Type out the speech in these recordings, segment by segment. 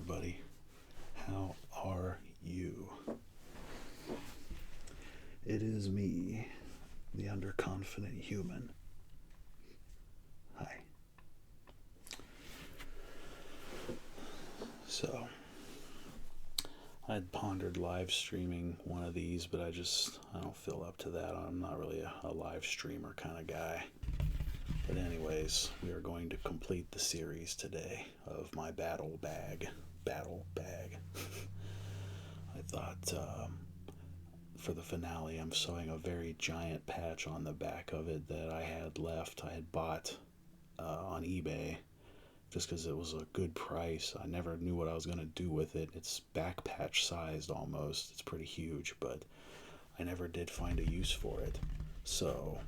everybody. How are you? It is me, the Underconfident Human. Hi. So, I'd pondered live streaming one of these, but I don't feel up to that. I'm not really a live streamer kind of guy. But anyways, we are going to complete the series today of my battle bag. I thought for the finale I'm sewing a very giant patch on the back of it that I had left. I had bought on eBay just because it was a good price. I never knew what I was going to do with it. It's back patch sized almost. It's pretty huge, but I never did find a use for it. So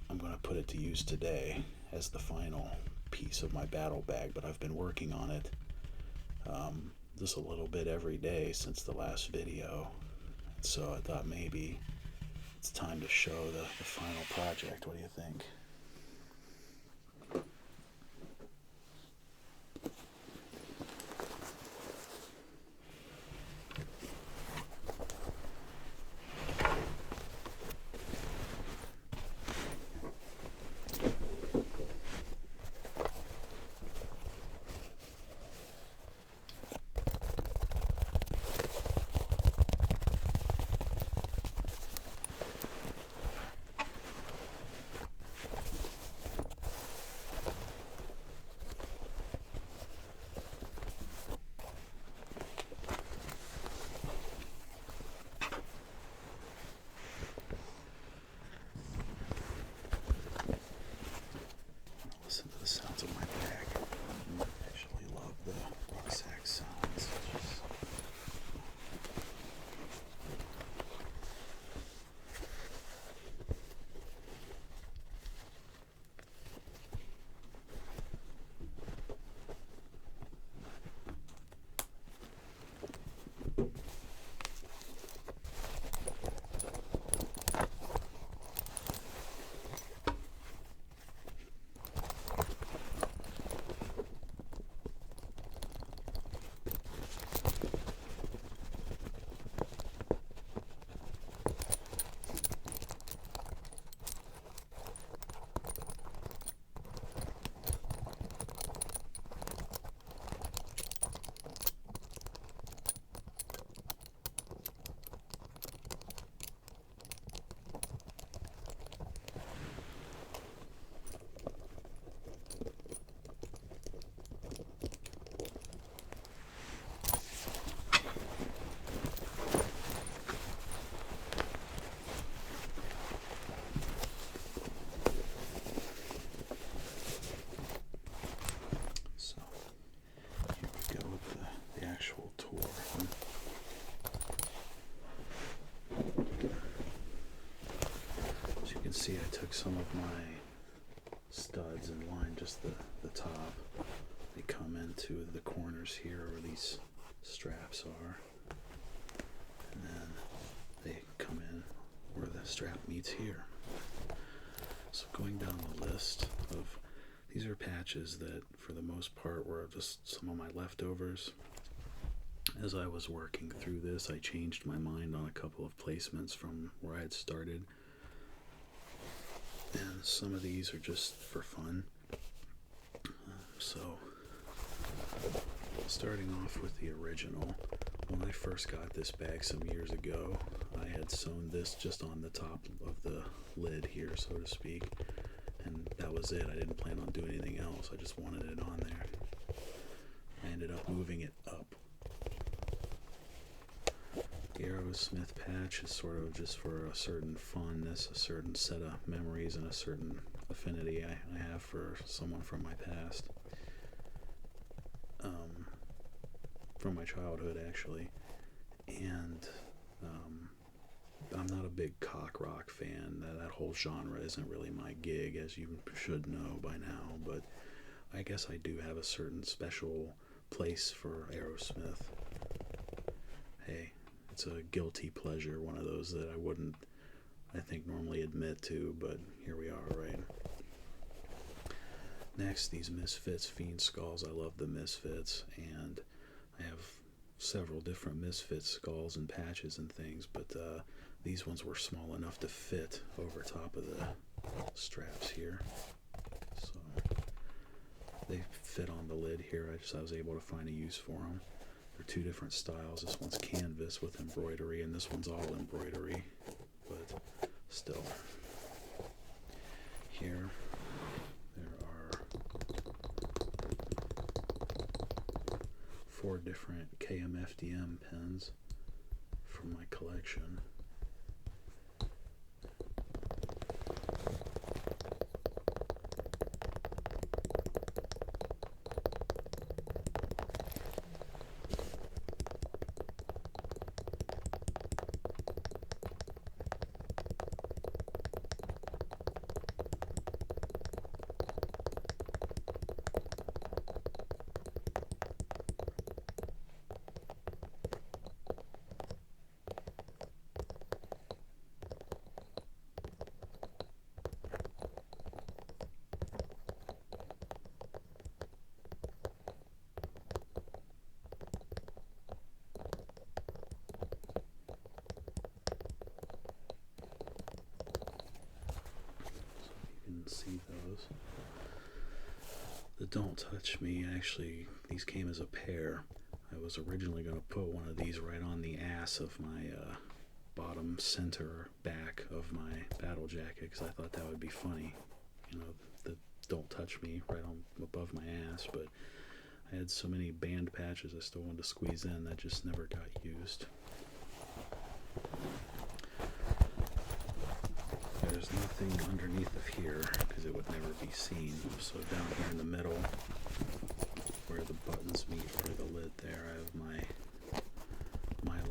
I'm going to put it to use today as the final piece of my battle bag, but I've been working on it just a little bit every day since the last video. So I thought maybe it's time to show the final project. What do you think? Listen to the sounds of my bag. I actually love the rucksack sounds. See, I took some of my studs and lined just the top. They come into the corners here where these straps are, and then they come in where the strap meets here. So going down the list of these are patches that for the most part were just some of my leftovers. As I was working through this, I changed my mind on a couple of placements from where I had started. And some of these are just for fun. So, starting off with the original, when I first got this bag some years ago, I had sewn this just on the top of the lid here, so to speak. And that was it. I didn't plan on doing anything else. I just wanted it on there. I ended up moving it up. The Aerosmith patch is sort of just for a certain fondness, a certain set of memories, and a certain affinity I have for someone from my past. From my childhood, actually. And I'm not a big cock rock fan. That whole genre isn't really my gig, as you should know by now. But I guess I do have a certain special place for Aerosmith. Hey, it's a guilty pleasure, one of those that I wouldn't, I think, normally admit to, but here we are, right? Next, these Misfits Fiend Skulls. I love the Misfits, and I have several different Misfits skulls and patches and things, but these ones were small enough to fit over top of the straps here. So they fit on the lid here. I was able to find a use for them. They're two different styles. This one's canvas with embroidery, and this one's all embroidery, but still. Here there are 4 different KMFDM pens from my collection. See those. The Don't Touch Me, actually, these came as a pair. I was originally going to put one of these right on the ass of my bottom center back of my battle jacket, because I thought that would be funny. You know, the Don't Touch Me right on above my ass, but I had so many band patches I still wanted to squeeze in that just never got used. There's nothing underneath of here because it would never be seen. So down here in the middle, where the buttons meet for the lid there, I have my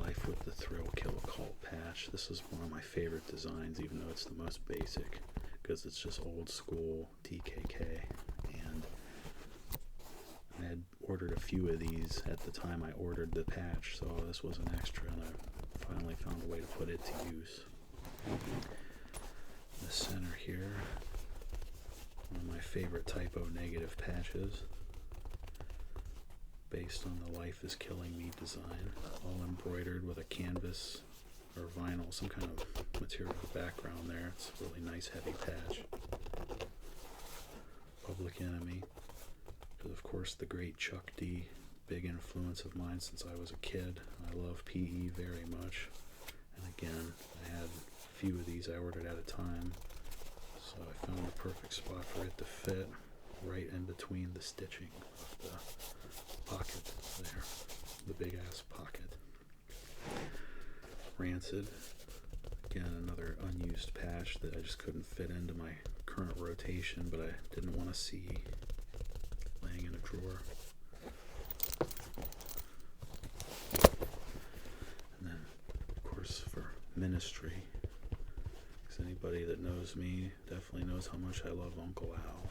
Life with the Thrill Kill Cult patch. This is one of my favorite designs, even though it's the most basic, because it's just old school TKK. And I had ordered a few of these at the time I ordered the patch, so this was an extra, and I finally found a way to put it to use. The center here, one of my favorite typo negative patches, based on the Life is Killing Me design, all embroidered with a canvas or vinyl, some kind of material background there. It's a really nice heavy patch. Public Enemy, because of course the great Chuck D, big influence of mine since I was a kid. I love PE very much, and again, I had few of these I ordered at a time, so I found the perfect spot for it to fit right in between the stitching of the pocket there, the big ass pocket. Rancid, again another unused patch that I just couldn't fit into my current rotation, but I didn't want to see laying in a drawer. And then of course for Ministry, anybody that knows me definitely knows how much I love Uncle Al.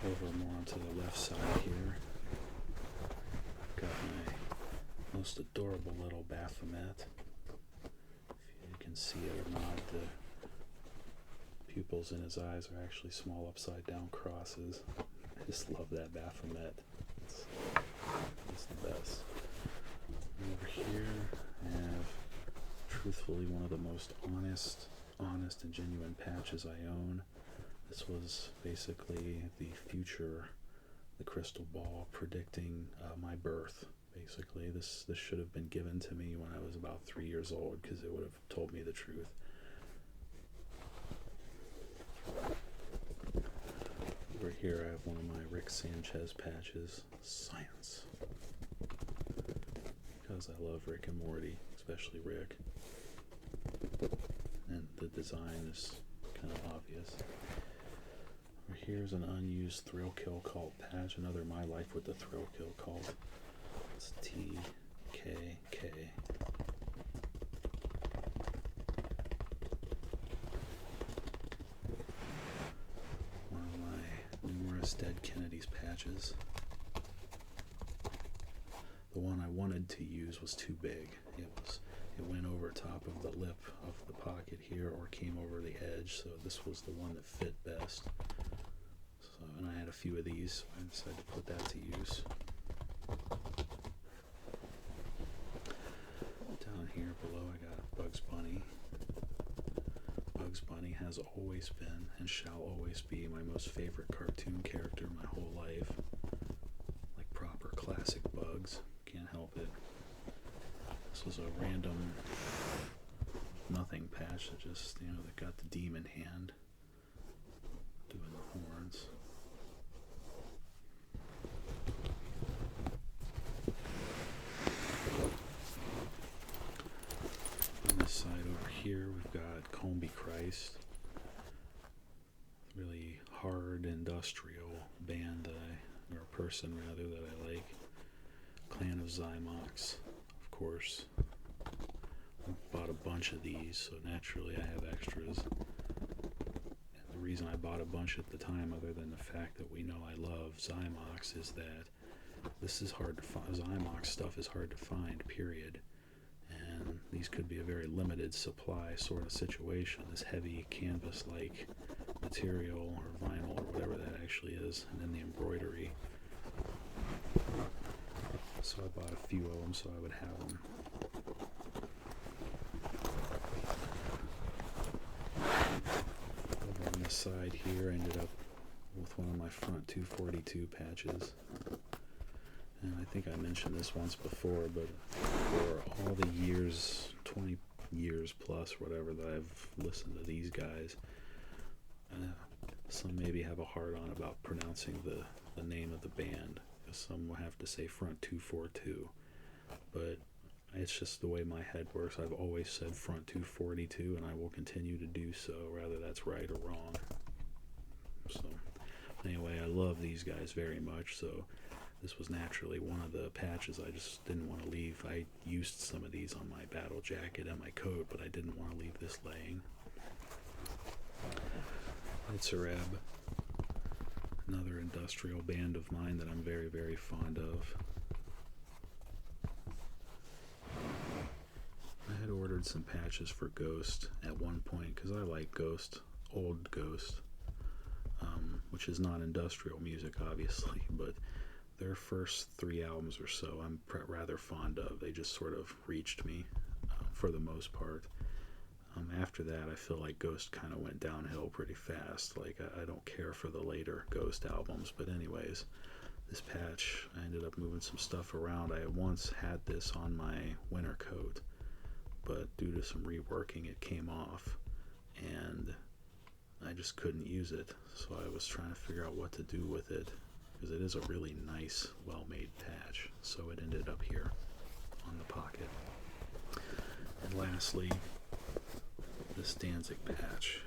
Over more onto the left side here, got my most adorable little Baphomet. If you can see it or not, the pupils in his eyes are actually small upside down crosses. I just love that Baphomet. It's the best. Over here I have truthfully one of the most honest and genuine patches I own. This was basically the future, the crystal ball predicting my birth. Basically, this should have been given to me when I was about 3 years old, because it would have told me the truth. Over here I have one of my Rick Sanchez patches, Science, because I love Rick and Morty, especially Rick, and the design is kind of obvious. Here's an unused Thrill Kill Cult patch, another My Life with the Thrill Kill Cult. It's TKK. Dead Kennedy's patches. The one I wanted to use was too big. It went over top of the lip of the pocket here, or came over the edge, so this was the one that fit best. So, and I had a few of these, so I decided to put that to use. Down here below I got Bugs Bunny. Bugs Bunny has always been and shall always be my most favorite cartoon character my whole life. Like proper classic Bugs. Can't help it. This was a random nothing patch that just, that got the demon hand doing the horns. On this side over here, we've got Comby Christ. Really hard industrial band or person rather, that I like. Clan of Zymox, of course. I bought a bunch of these, so naturally I have extras. And the reason I bought a bunch at the time, other than the fact that we know I love Zymox, is that this is hard to find. Zymox stuff is hard to find, period. And these could be a very limited supply sort of situation. This heavy canvas-like material, or vinyl, or whatever that actually is, and then the embroidery. So I bought a few of them so I would have them. Over on this side here, I ended up with one of my front 242 patches. And I think I mentioned this once before, but for all the years, 20 years plus, whatever, that I've listened to these guys, some maybe have a hard on about pronouncing the name of the band. Some will have to say front 242, but it's just the way my head works. I've always said front 242, and I will continue to do so, whether that's right or wrong. So anyway, I love these guys very much, so this was naturally one of the patches I just didn't want to leave. I used some of these on my battle jacket and my coat, but I didn't want to leave this laying. It's a Reb. Another industrial band of mine that I'm very, very fond of. I had ordered some patches for Ghost at one point because I like Ghost, old Ghost, which is not industrial music, obviously, but their first 3 albums or so I'm rather fond of. They just sort of reached me for the most part. After that, I feel like Ghost kind of went downhill pretty fast. Like, I don't care for the later Ghost albums. But anyways, this patch, I ended up moving some stuff around. I once had this on my winter coat, but due to some reworking, it came off. And I just couldn't use it. So I was trying to figure out what to do with it, because it is a really nice, well-made patch. So it ended up here on the pocket. And lastly, this Danzig patch.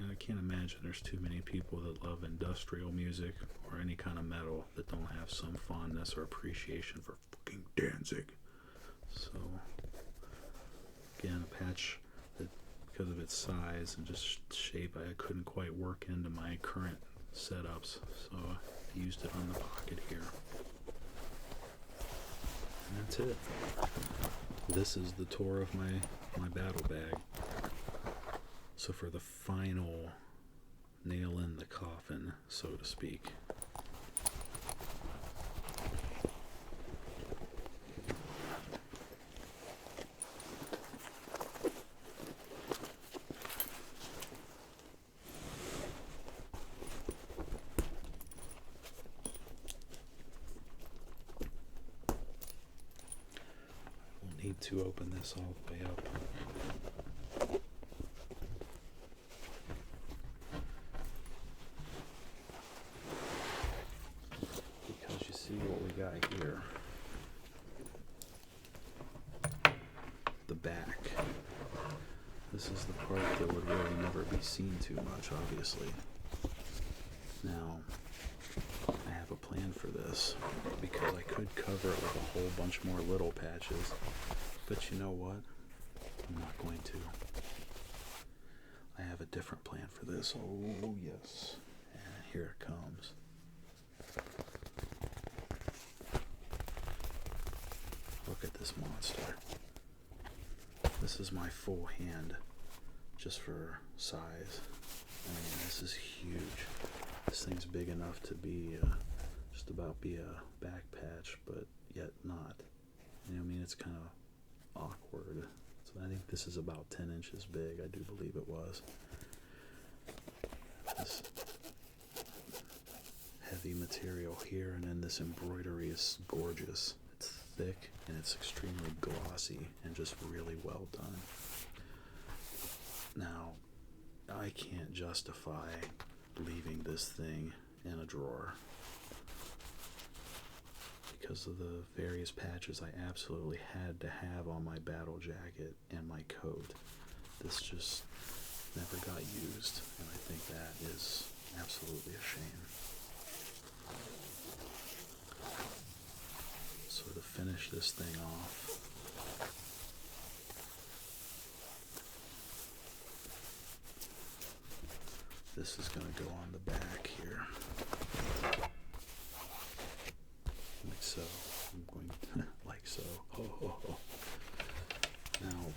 I can't imagine there's too many people that love industrial music or any kind of metal that don't have some fondness or appreciation for fucking Danzig. So again, a patch that, because of its size and just shape, I couldn't quite work into my current setups, so I used it on the pocket here. And that's it. This is the tour of my battle bag. So for the final nail in the coffin, so to speak, we'll need to open this all the way up. Got here, the back. This is the part that would really never be seen too much, obviously. Now, I have a plan for this, because I could cover it with a whole bunch more little patches, but you know what? I'm not going to. I have a different plan for this. Oh, yes. And here it comes. Look at this monster. This is my full hand, just for size. I mean, this is huge. This thing's big enough to be just about be a back patch, but yet not. You know what I mean? It's kind of awkward. So I think this is about 10 inches big. I do believe it was. This heavy material here, and then this embroidery is gorgeous. It's thick and it's extremely glossy and just really well done. Now, I can't justify leaving this thing in a drawer because of the various patches I absolutely had to have on my battle jacket and my coat. This just never got used, and I think that is absolutely a shame. So to finish this thing off, this is going to go on the back here, like so. I'm going to, like so. Now,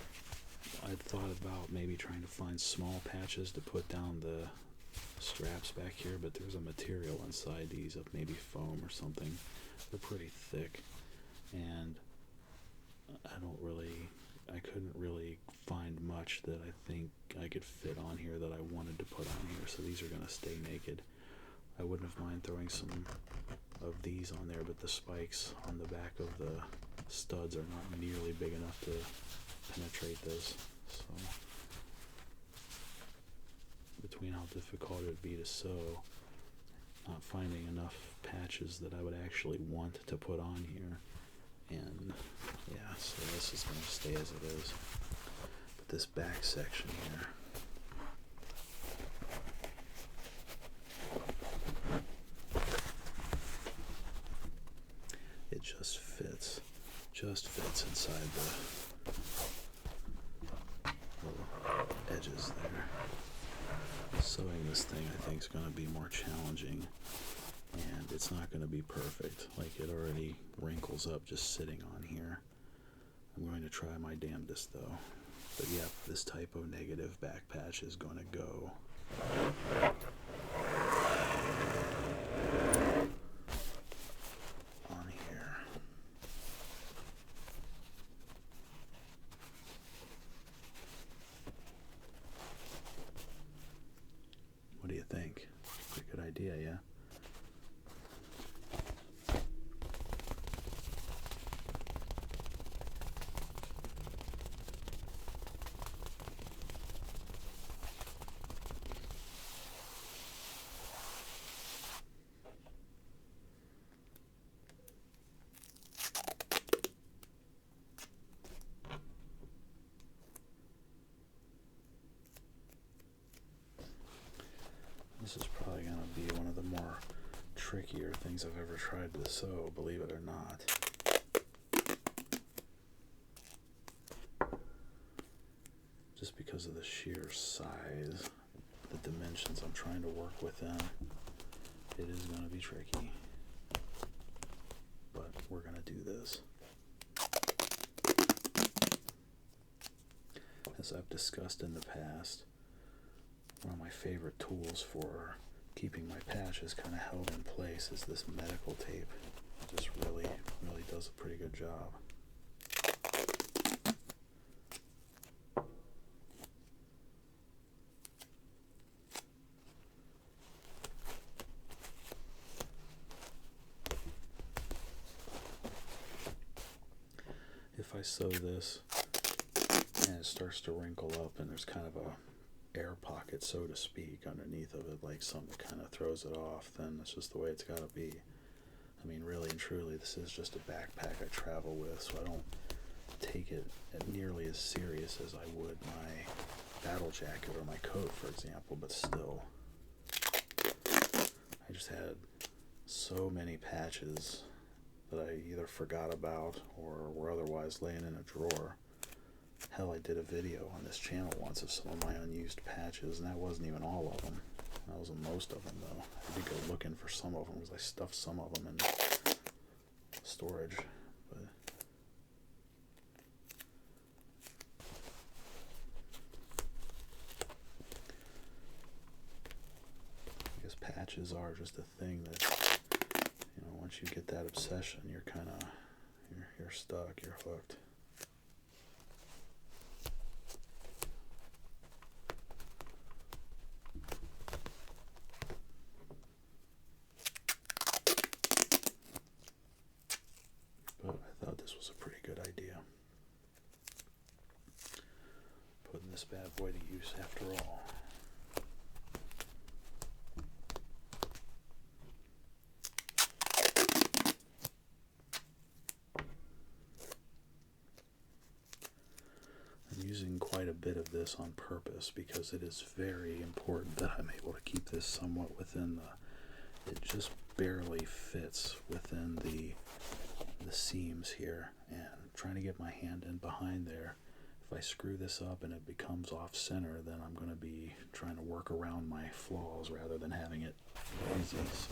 I thought about maybe trying to find small patches to put down the straps back here, but there's a material inside these of maybe foam or something. They're pretty thick, and I couldn't really find much that I think I could fit on here that I wanted to put on here, so these are going to stay naked. I wouldn't have mind throwing some of these on there, but the spikes on the back of the studs are not nearly big enough to penetrate this. So between how difficult it would be to sew, not finding enough patches that I would actually want to put on here, and yeah, so this is going to stay as it is. But this back section here, it just fits inside the little edges there. Sewing this thing, I think, is going to be more challenging, and it's not going to be perfect. Like, it already wrinkles up just sitting on here. I'm going to try my damnedest, though. But yeah, this typo negative back patch is going to go. On here. What do you think? Pretty good idea, yeah? This is probably going to be one of the more trickier things I've ever tried to sew, believe it or not. Just because of the sheer size, the dimensions I'm trying to work within, it is going to be tricky. But we're going to do this. As I've discussed in the past, one of my favorite tools for keeping my patches kind of held in place is this medical tape. It just really does a pretty good job. If I sew this and it starts to wrinkle up and there's kind of a air pocket, so to speak, underneath of it, like something kind of throws it off, then it's just the way it's got to be. I mean, really and truly, this is just a backpack I travel with, so I don't take it nearly as serious as I would my battle jacket or my coat, for example, but still. I just had so many patches that I either forgot about or were otherwise laying in a drawer, Hell, I did a video on this channel once of some of my unused patches, and that wasn't even all of them. That wasn't most of them, though. I did go looking for some of them because I stuffed some of them in storage. But I guess patches are just a thing that, you know, once you get that obsession, you're kind of, you're stuck, you're hooked. But I thought this was a pretty good idea, putting this bad boy to use after all. I'm using quite a bit of this on purpose because it is very important that I'm able to keep this somewhat within the, it just barely fits within the seams here, and trying to get my hand in behind there. If I screw this up and it becomes off center, then I'm going to be trying to work around my flaws rather than having it easy. So.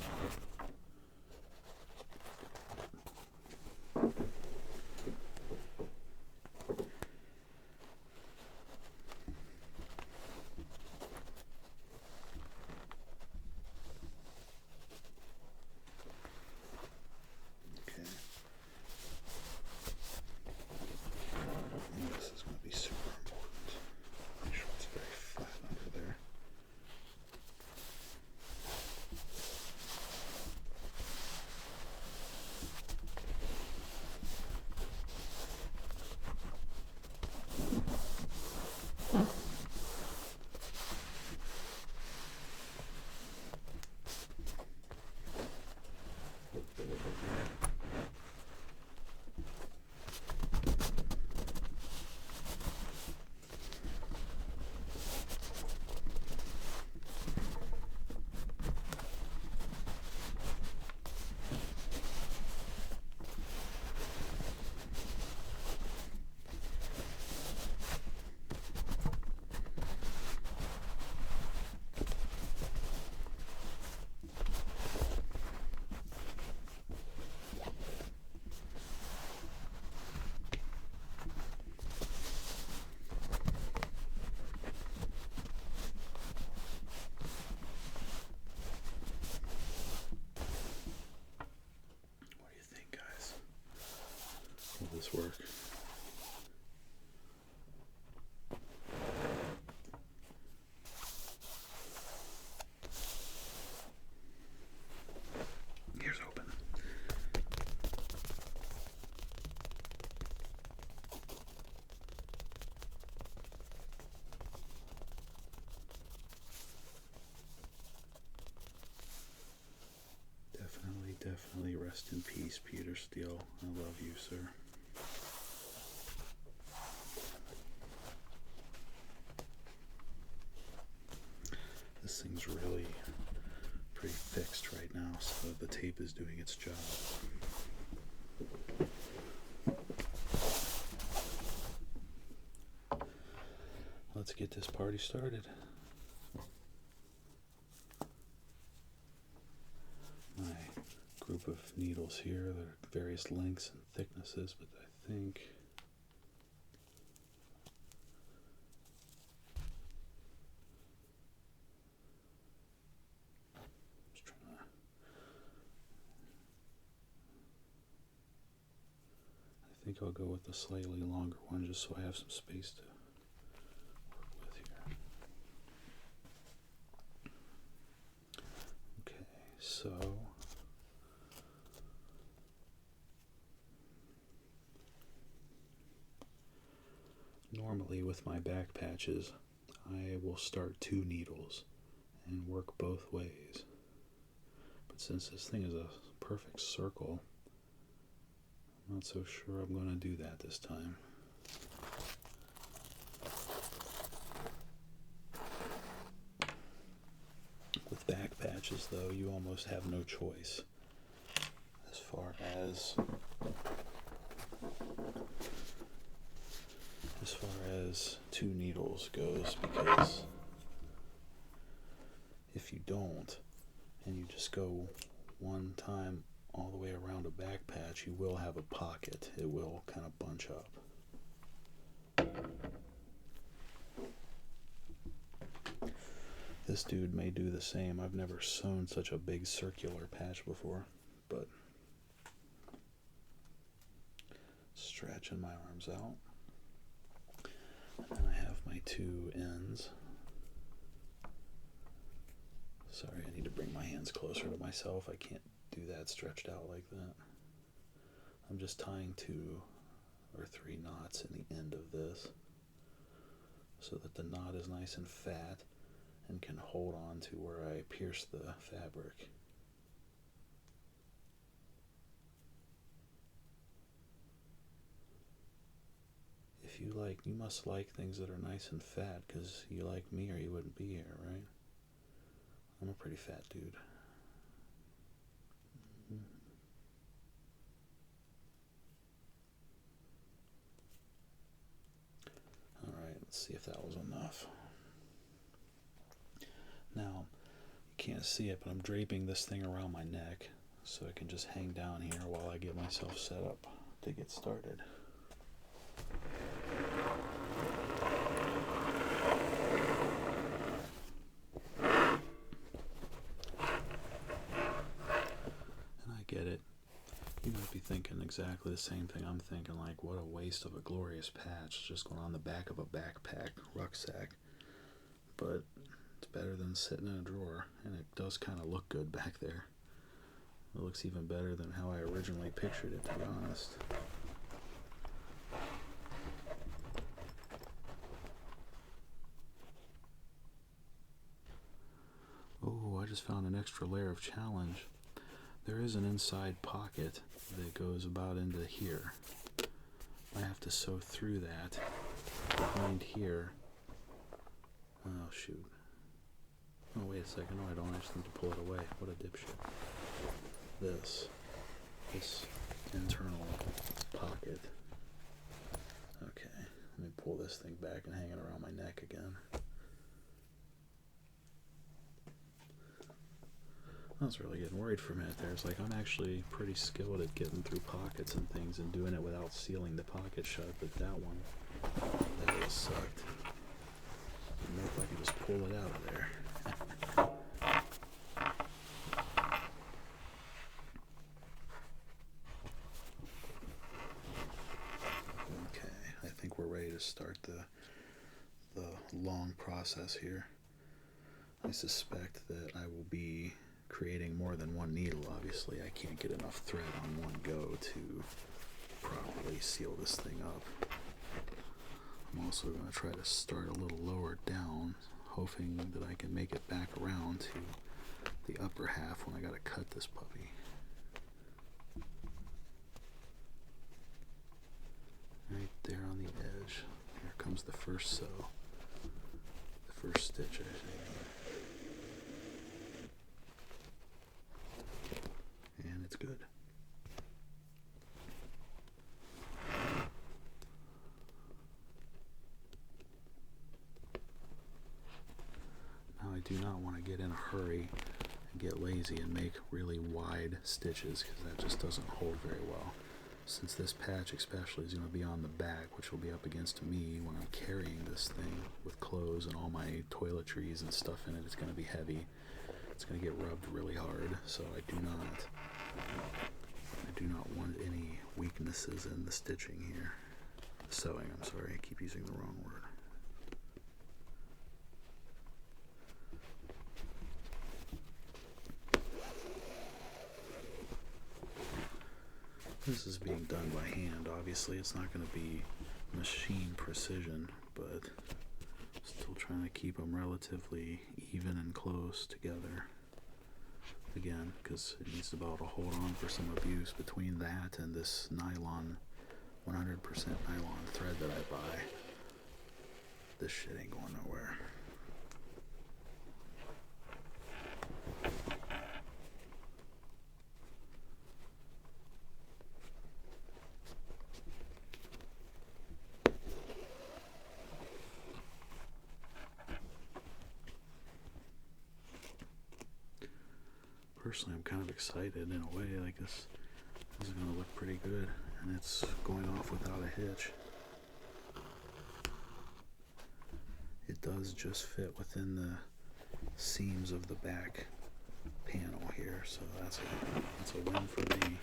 This work. Here's open. Definitely rest in peace, Peter Steele. I love you, sir. This thing's really pretty fixed right now, so the tape is doing its job. Let's get this party started. My group of needles here, there are various lengths and thicknesses, but I think I'll go with the slightly longer one just so I have some space to work with here. Okay, so normally with my back patches I will start 2 needles and work both ways, but since this thing is a perfect circle, I'm not so sure I'm going to do that this time. With back patches, though, you almost have no choice as far as as 2 needles goes, because if you don't, and you just go one time all the way around a back patch, you will have a pocket. It will kind of bunch up. This dude may do the same. I've never sewn such a big circular patch before, but stretching my arms out. And then I have my 2 ends. Sorry, I need to bring my hands closer to myself. I can't do that stretched out like that. I'm just tying 2 or 3 knots in the end of this so that the knot is nice and fat and can hold on to where I pierce the fabric. If you must like things that are nice and fat, because you like me or you wouldn't be here, right? I'm a pretty fat dude. Alright, let's see if that was enough. Now, you can't see it, but I'm draping this thing around my neck so I can just hang down here while I get myself set up to get started. Get it. You might be thinking exactly the same thing I'm thinking, like, what a waste of a glorious patch just going on the back of a backpack rucksack. But it's better than sitting in a drawer, and it does kind of look good back there. It looks even better than how I originally pictured it, to be honest. Oh, I just found an extra layer of challenge. There is an inside pocket that goes about into here. I have to sew through that behind here. Oh, shoot. Oh, wait a second. No, I don't. I just need to pull it away. What a dipshit. This internal pocket. Okay, let me pull this thing back and hang it around my neck again. I was really getting worried for a minute there. It's like I'm actually pretty skilled at getting through pockets and things and doing it without sealing the pocket shut, but that just sucked. I don't know if I can just pull it out of there. Okay, I think we're ready to start the long process here. I suspect that I will be creating more than 1 needle. Obviously, I can't get enough thread on one go to properly seal this thing up. I'm also going to try to start a little lower down, hoping that I can make it back around to the upper half when I got to cut this puppy. Right there on the edge. Here comes the first sew. The first stitch, I think. And it's good. Now I do not want to get in a hurry and get lazy and make really wide stitches, because that just doesn't hold very well. Since this patch especially is going to be on the back, which will be up against me when I'm carrying this thing with clothes and all my toiletries and stuff in it, it's going to be heavy. It's going to get rubbed really hard, so I do not want any weaknesses in the stitching here. Sewing, I'm sorry, I keep using the wrong word. This is being done by hand. Obviously, it's not going to be machine precision, but still trying to keep them relatively even and close together. Again, because it needs to be able to hold on for some abuse between that and this nylon, 100% nylon thread that I buy. This shit ain't going nowhere. personally, I'm kind of excited in a way. Like this is going to look pretty good, and it's going off without a hitch. It does just fit within the seams of the back panel here, so that's a win for me.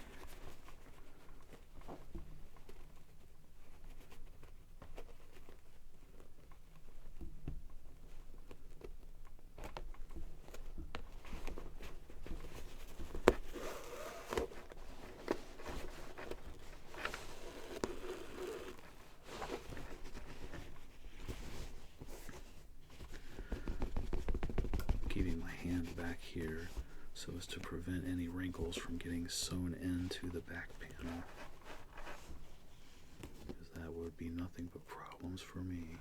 Keeping my hand back here so as to prevent any wrinkles from getting sewn into the back panel, because that would be nothing but problems for me.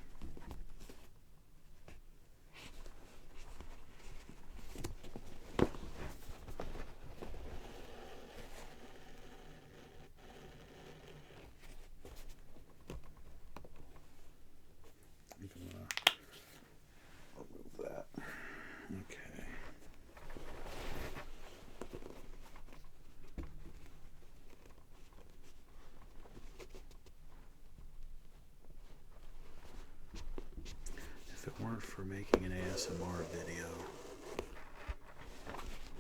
I'll move that. Okay. If it weren't for making an ASMR video,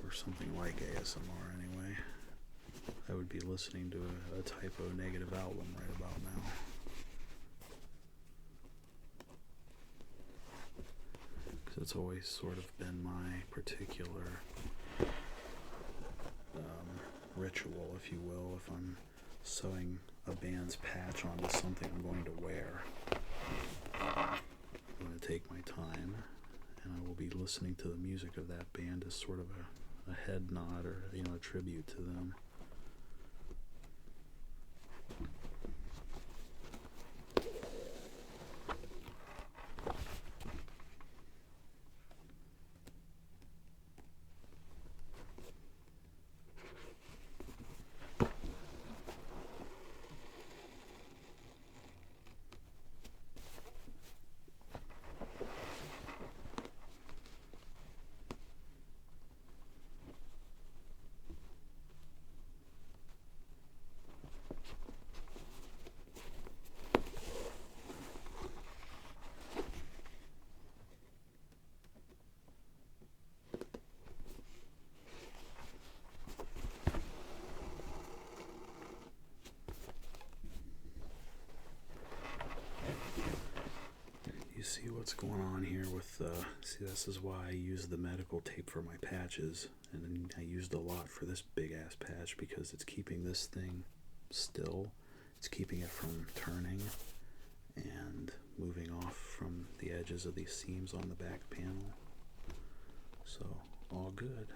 or something like ASMR anyway, I would be listening to a typo negative album right about now. Because it's always sort of been my particular ritual, if you will, if I'm sewing a band's patch onto something I'm going to wear. I'm going to take my time, and I will be listening to the music of that band as sort of a head nod, or a tribute to them. See what's going on here with see, this is why I use the medical tape for my patches, and then I used a lot for this big ass patch, because it's keeping this thing still, it's keeping it from turning and moving off from the edges of these seams on the back panel. So all good.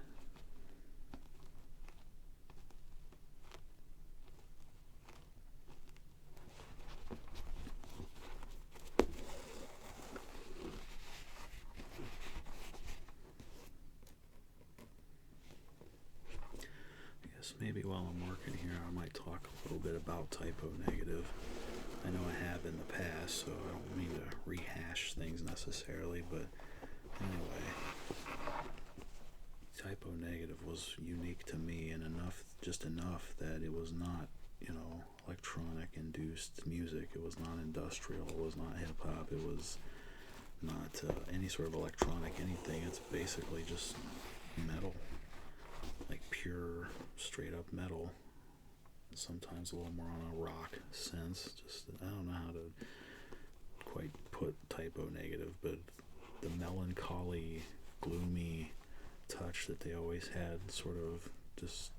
Maybe while I'm working here, I might talk a little bit about typo negative. I know I have in the past, so I don't mean to rehash things necessarily, but anyway, typo negative was unique to me, and just enough that it was not, electronic induced music. It was not industrial. It was not hip hop. It was not any sort of electronic anything. It's basically just metal. Like pure, straight up metal. Sometimes a little more on a rock sense. Just, I don't know how to quite put typo negative, but the melancholy, gloomy touch that they always had sort of just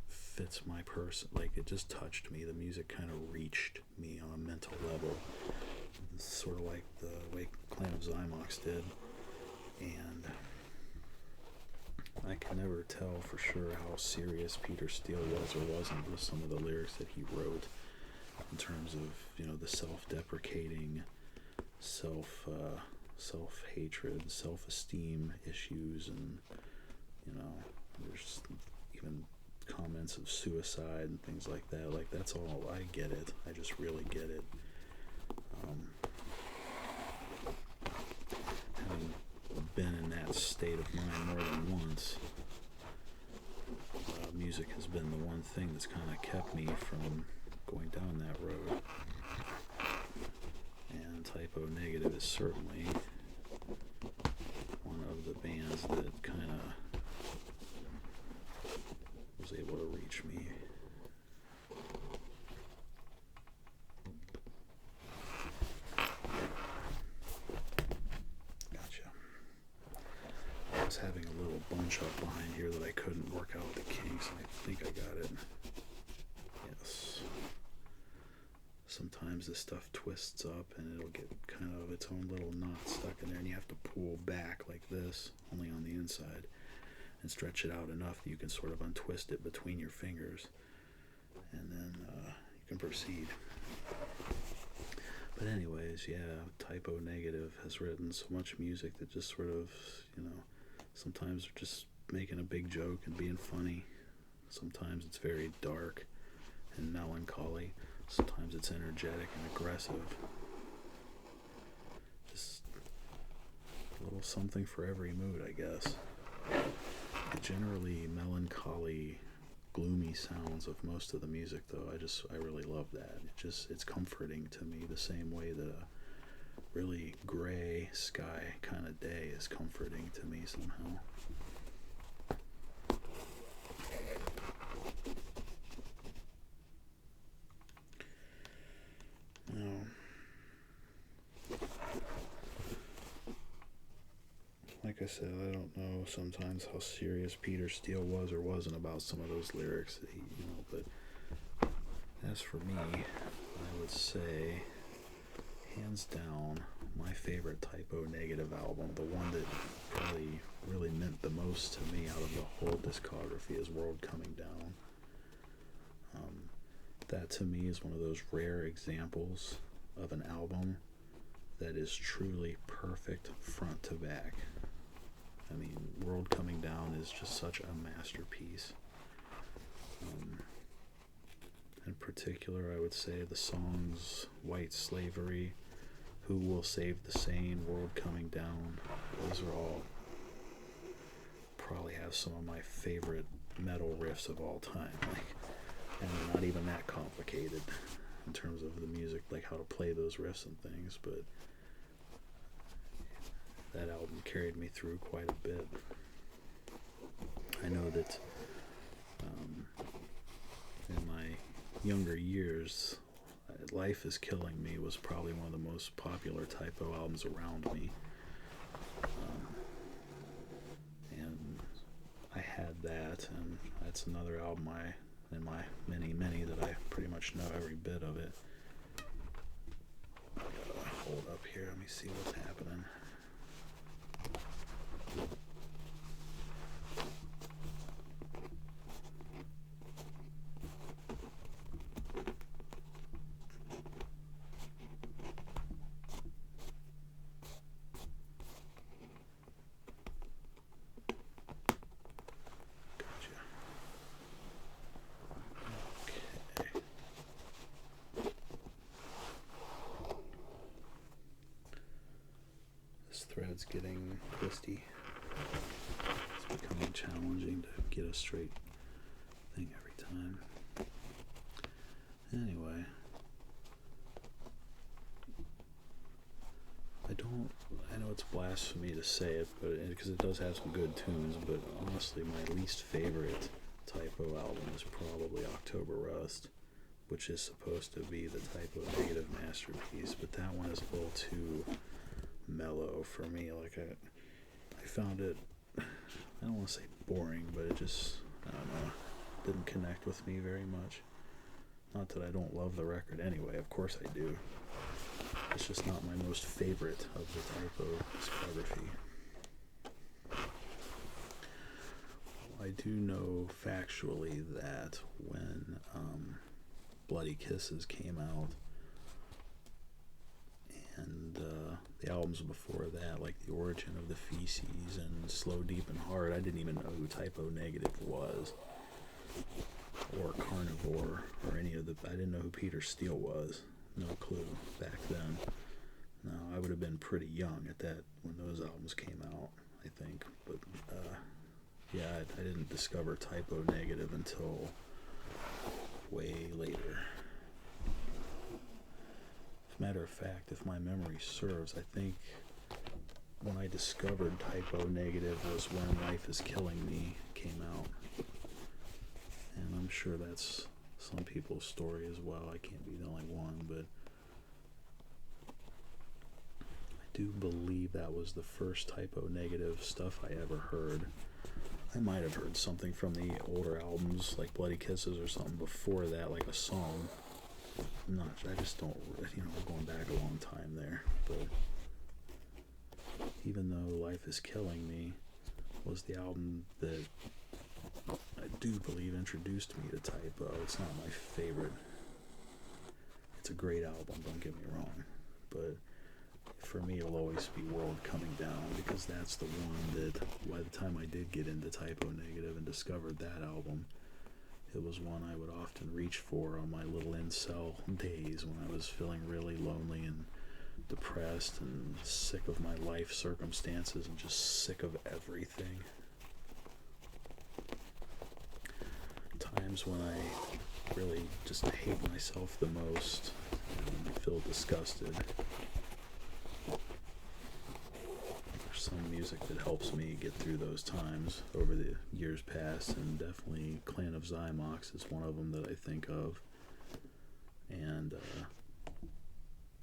fits my person. Like, it just touched me. The music kind of reached me on a mental level. It's sort of like the way Clan of Zymox did. And I can never tell for sure how serious Peter Steele was or wasn't with some of the lyrics that he wrote, in terms of, the self-deprecating, self-hatred, self-esteem issues, and, there's even comments of suicide and things like that. Like, that's all. I get it. I just really get it. Having been in that state of mind more than once, music has been the one thing that's kind of kept me from going down that road. And Typo Negative is certainly one of the bands that kind of was able to reach me. Gotcha. I was having a little bunch up behind here that I couldn't work out the kinks, and I think I got it. Yes. Sometimes this stuff twists up and it'll get kind of its own little knot stuck in there, and you have to pull back like this, only on the inside, and stretch it out enough that you can sort of untwist it between your fingers, and then you can proceed. But anyways, yeah, Typo Negative has written so much music that just sort of, sometimes they're just making a big joke and being funny. Sometimes it's very dark and melancholy. Sometimes it's energetic and aggressive. Just a little something for every mood, I guess. The generally melancholy, gloomy sounds of most of the music, though, I really love that. It's comforting to me the same way that a really gray sky kind of day is comforting to me somehow. Like I said, I don't know sometimes how serious Peter Steele was or wasn't about some of those lyrics, but as for me, I would say, hands down, my favorite Typo Negative album, the one that probably really meant the most to me out of the whole discography, is World Coming Down. That to me is one of those rare examples of an album that is truly perfect front to back. I mean, World Coming Down is just such a masterpiece. In particular, I would say the songs White Slavery, Who Will Save the Sane, World Coming Down, those are all probably have some of my favorite metal riffs of all time. And they're not even that complicated in terms of the music, like how to play those riffs and things, but that album carried me through quite a bit. I know that in my younger years, Life Is Killing Me was probably one of the most popular Typo albums around me. And I had that, and that's another album in my many that I pretty much know every bit of it. I gotta hold up here, let me see what's happening. Thread's getting twisty. It's becoming challenging to get a straight thing every time. Anyway, I know it's blasphemy to say it, but because it does have some good tunes, but honestly my least favorite Typo album is probably October Rust, which is supposed to be the Typo Negative masterpiece, but that one is a little too mellow for me. Like I found it, I don't want to say boring, but it just, I don't know, didn't connect with me very much. Not that I don't love the record anyway, of course I do. It's just not my most favorite of the Typo discography. I do know factually that when Bloody Kisses came out, and the albums before that, like The Origin of the Feces and Slow, Deep, and Hard, I didn't even know who Typo Negative was, or Carnivore, or any of the, I didn't know who Peter Steele was. No clue back then. No, I would have been pretty young at that when those albums came out, I think. But Yeah, I didn't discover typo negative until way later. As a matter of fact, if my memory serves, I think when I discovered typo negative was when Life is Killing Me came out. And I'm sure that's some people's story as well. I can't be the only one, but I do believe that was the first typo negative stuff I ever heard. I might have heard something from the older albums, like Bloody Kisses or something before that, like a song. I just don't, we're going back a long time there. But even though Life is Killing Me was the album that I do believe introduced me to typo, it's not my favorite. It's a great album, don't get me wrong. But for me, it'll always be World Coming Down, because that's the one that, by the time I did get into typo negative and discovered that album, it was one I would often reach for on my little incel days when I was feeling really lonely and depressed and sick of my life circumstances and just sick of everything. Times when I really just hate myself the most and feel disgusted. Some music that helps me get through those times over the years past, and definitely Clan of Zymox is one of them that I think of, and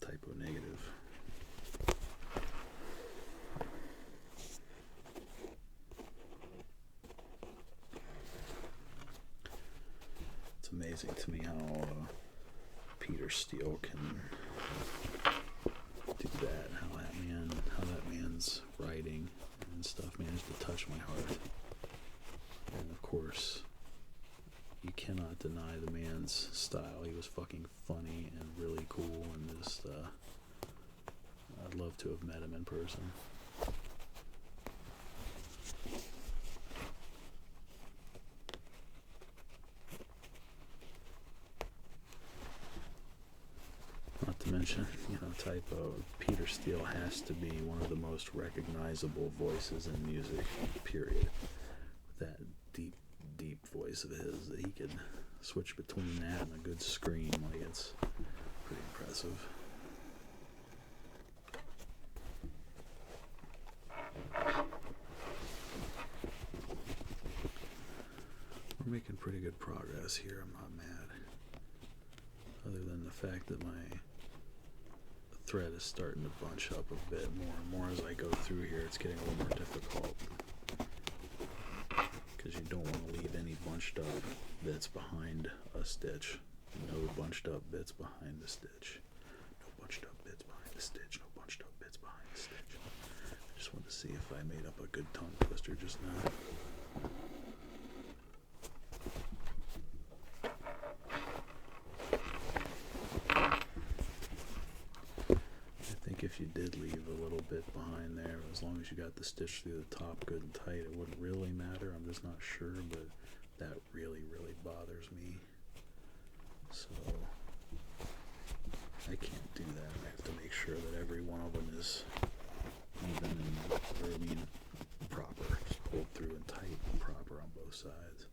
typo negative. It's amazing to me how Peter Steele can do that, how that man's writing and stuff managed to touch my heart. And of course, you cannot deny the man's style. He was fucking funny and really cool, and just I'd love to have met him in person. Not to mention, typo, Peter Steele has to be one of the most recognizable voices in music, period. That deep, deep voice of his, that he could switch between that and a good scream, like, it's pretty impressive. We're making pretty good progress here, I'm not mad. Other than the fact that my thread is starting to bunch up a bit more and more as I go through here. It's getting a little more difficult because you don't want to leave any bunched up bits behind a stitch. No bunched up bits behind the stitch. No bunched up bits behind the stitch. No bunched up bits behind the stitch. I just wanted to see if I made up a good tongue twister just now. If you did leave a little bit behind there, as long as you got the stitch through the top good and tight, it wouldn't really matter. I'm just not sure, but that really, really bothers me. So I can't do that. I have to make sure that every one of them is even and, proper, just pulled through and tight and proper on both sides.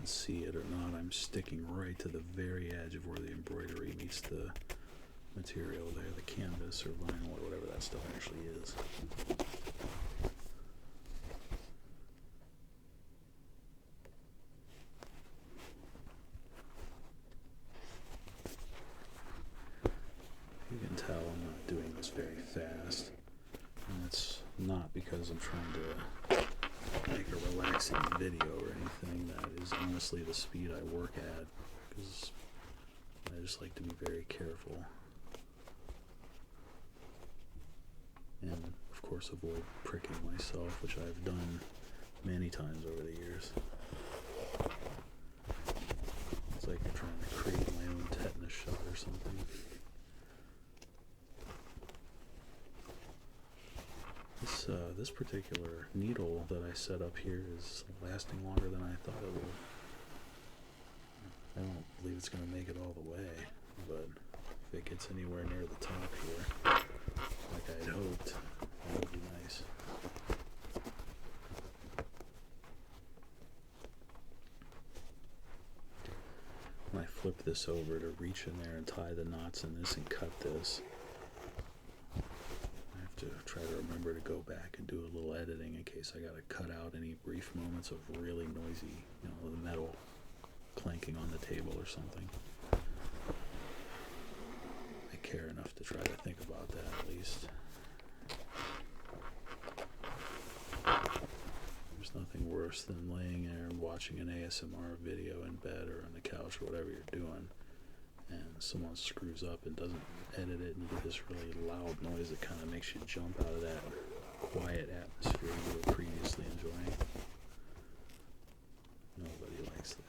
See it or not, I'm sticking right to the very edge of where the embroidery meets the material there, the canvas or vinyl or whatever that stuff actually is. You can tell I'm not doing this very fast, and it's not because I'm trying to make a relaxing video or anything. That is honestly the speed I work at, because I just like to be very careful and of course avoid pricking myself, which I've done many times over the years. something. This particular needle that I set up here is lasting longer than I thought it would. I don't believe it's going to make it all the way, but if it gets anywhere near the top here, like I had hoped, that would be nice. When I flip this over to reach in there and tie the knots in this and cut this, I have to try to remember to go back and do a little editing in case I got to cut out any brief moments of really noisy, the metal clanking on the table or something. I care enough to try to think about that at least. There's nothing worse than laying there and watching an ASMR video in bed or on the couch or whatever you're doing, and someone screws up and doesn't edit it, and you get this really loud noise that kind of makes you jump out of that quiet atmosphere you were previously enjoying. Nobody likes that.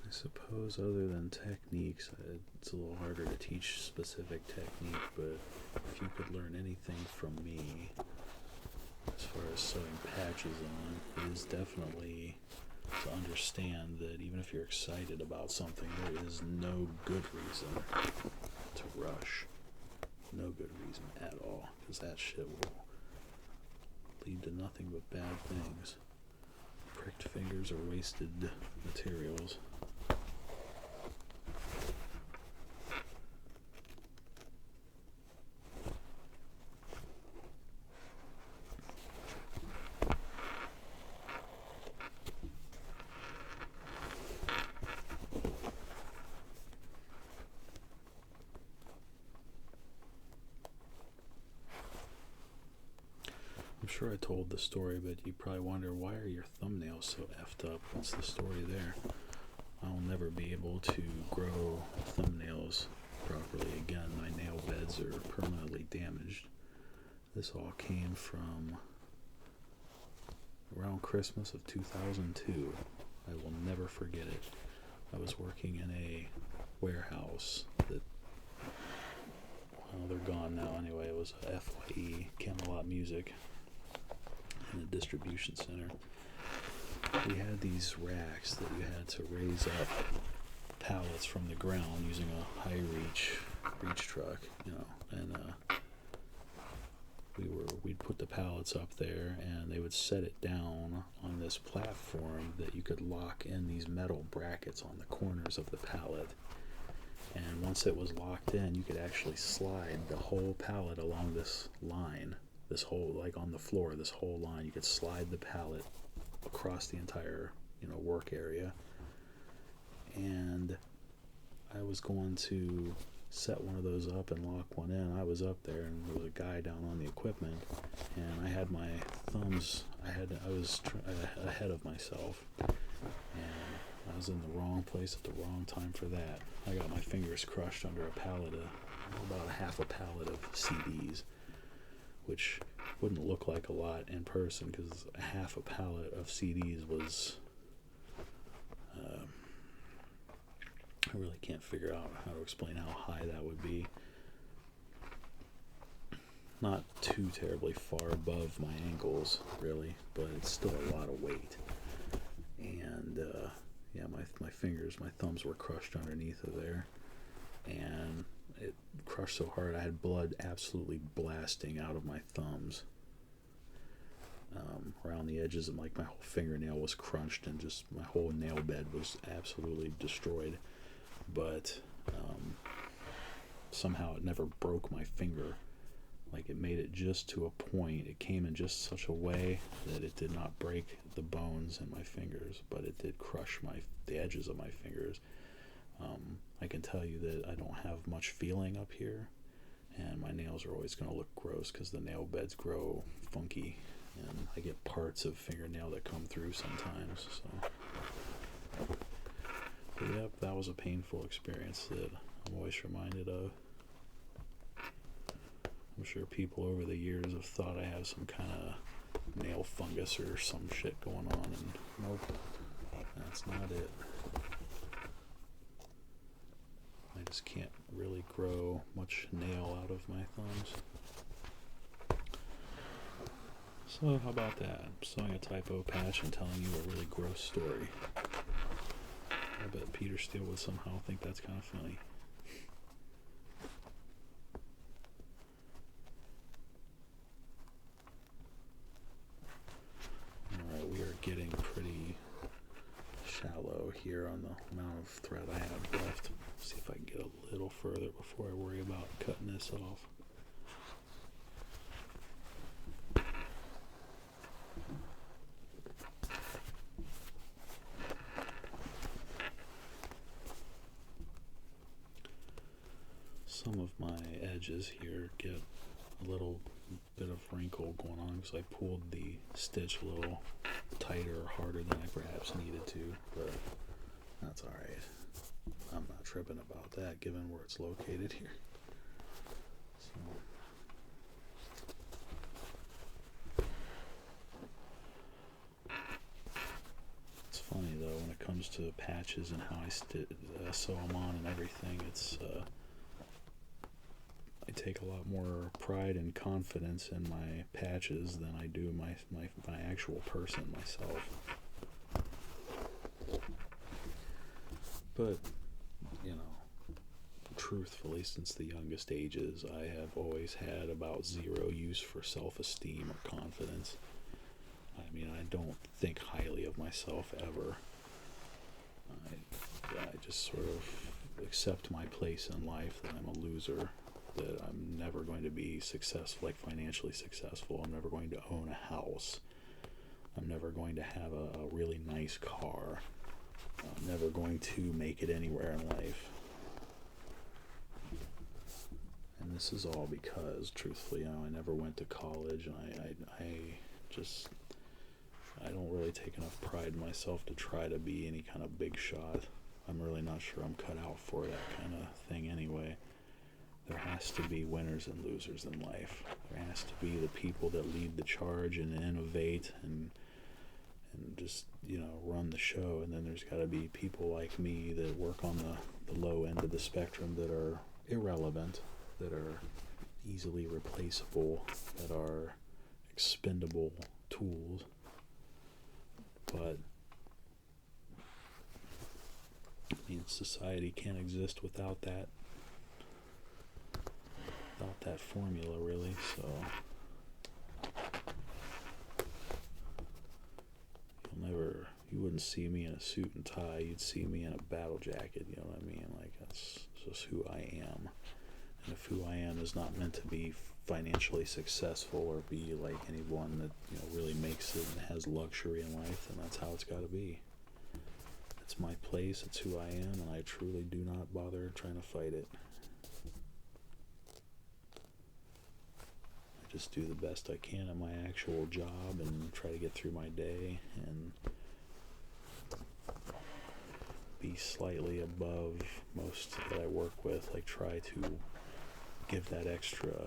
Suppose other than techniques, it's a little harder to teach specific technique, but if you could learn anything from me as far as sewing patches on, it is definitely to understand that even if you're excited about something, there is no good reason to rush. No good reason at all, because that shit will lead to nothing but bad things. Pricked fingers or wasted materials. I'm sure I told the story, but you probably wonder, why are your thumbnails so effed up? What's the story there? I'll never be able to grow thumbnails properly again. My nail beds are permanently damaged. This all came from around Christmas of 2002. I will never forget it. I was working in a warehouse that, well, they're gone now anyway. It was a FYE, Camelot Music, in a distribution center. We had these racks that you had to raise up pallets from the ground using a high reach truck, and we'd put the pallets up there, and they would set it down on this platform that you could lock in these metal brackets on the corners of the pallet. And once it was locked in, you could actually slide the whole pallet along this line, this whole, like on the floor, this whole line. You could slide the pallet across the entire, work area. And I was going to set one of those up and lock one in. I was up there, and there was a guy down on the equipment, and I had my thumbs, I was ahead of myself, and I was in the wrong place at the wrong time for that. I got my fingers crushed under a pallet about a half a pallet of CDs, which wouldn't look like a lot in person, because a half a pallet of CDs was, I really can't figure out how to explain how high that would be. Not too terribly far above my ankles, really, but it's still a lot of weight. And my fingers, my thumbs were crushed underneath of there, and it crushed so hard I had blood absolutely blasting out of my thumbs. Around the edges, and like my whole fingernail was crunched, and just my whole nail bed was absolutely destroyed. But somehow it never broke my finger. Like, it made it just to a point. It came in just such a way that it did not break the bones in my fingers, but it did crush the edges of my fingers. I can tell you that I don't have much feeling up here, and my nails are always going to look gross because the nail beds grow funky, and I get parts of fingernail that come through sometimes. So, but yep, that was a painful experience that I'm always reminded of. I'm sure people over the years have thought I have some kind of nail fungus or some shit going on, and nope, that's not it. I just can't really grow much nail out of my thumbs. So how about that? I'm sewing a typo patch and telling you a really gross story. I bet Peter Steele would somehow think that's kind of funny. Alright, we are getting pretty shallow here on the amount of thread I have left. See if I can get a little further before I worry about cutting this off. Some of my edges here get a little bit of wrinkle going on because I pulled the stitch a little tighter or harder than I perhaps needed to, but that's alright. I'm not tripping about that given where it's located here. So it's funny though when it comes to patches and how I sew them on and everything. It's I take a lot more pride and confidence in my patches than I do my actual person myself. But, you know, truthfully, since the youngest ages, I have always had about zero use for self-esteem or confidence. I mean, I don't think highly of myself ever. I just sort of accept my place in life, that I'm a loser, that I'm never going to be successful, like financially successful. I'm never going to own a house. I'm never going to have a really nice car. I'm never going to make it anywhere in life. And this is all because, truthfully, you know, I never went to college, and I don't really take enough pride in myself to try to be any kind of big shot. I'm really not sure I'm cut out for that kind of thing anyway. There has to be winners and losers in life. There has to be the people that lead the charge and innovate and just, you know, run the show. And then there's got to be people like me that work on the low end of the spectrum that are irrelevant, that are easily replaceable, that are expendable tools. But I mean, society can't exist without that formula, really. So you wouldn't see me in a suit and tie. You'd see me in a battle jacket. You know what I mean? Like, that's just who I am. And if who I am is not meant to be financially successful or be like anyone that, you know, really makes it and has luxury in life, then that's how it's got to be. It's my place. It's who I am, and I truly do not bother trying to fight it. I just do the best I can at my actual job and try to get through my day and be slightly above most that I work with. Like, try to give that extra